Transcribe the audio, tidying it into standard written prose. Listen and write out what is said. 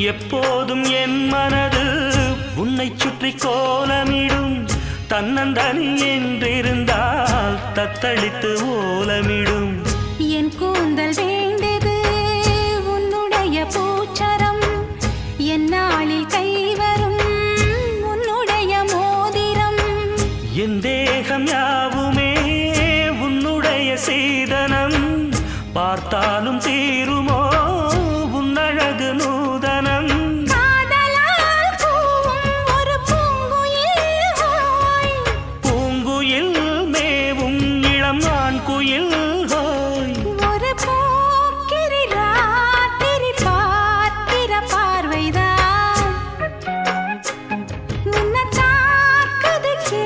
எப்போதும் என் மனது உன்னை சுற்றி கோலமிடும் தன்னந்தனி என்றிருந்தால் தத்தளித்து ஓலமிடும் என் கூந்தல் வேண்டது உன்னுடைய பூச்சரம் என்னாளில் கைவரும் உன்னுடைய மோதிரம் என் தேகம் யாவுமே உன்னுடைய சீதனம் பார்த்தாலும்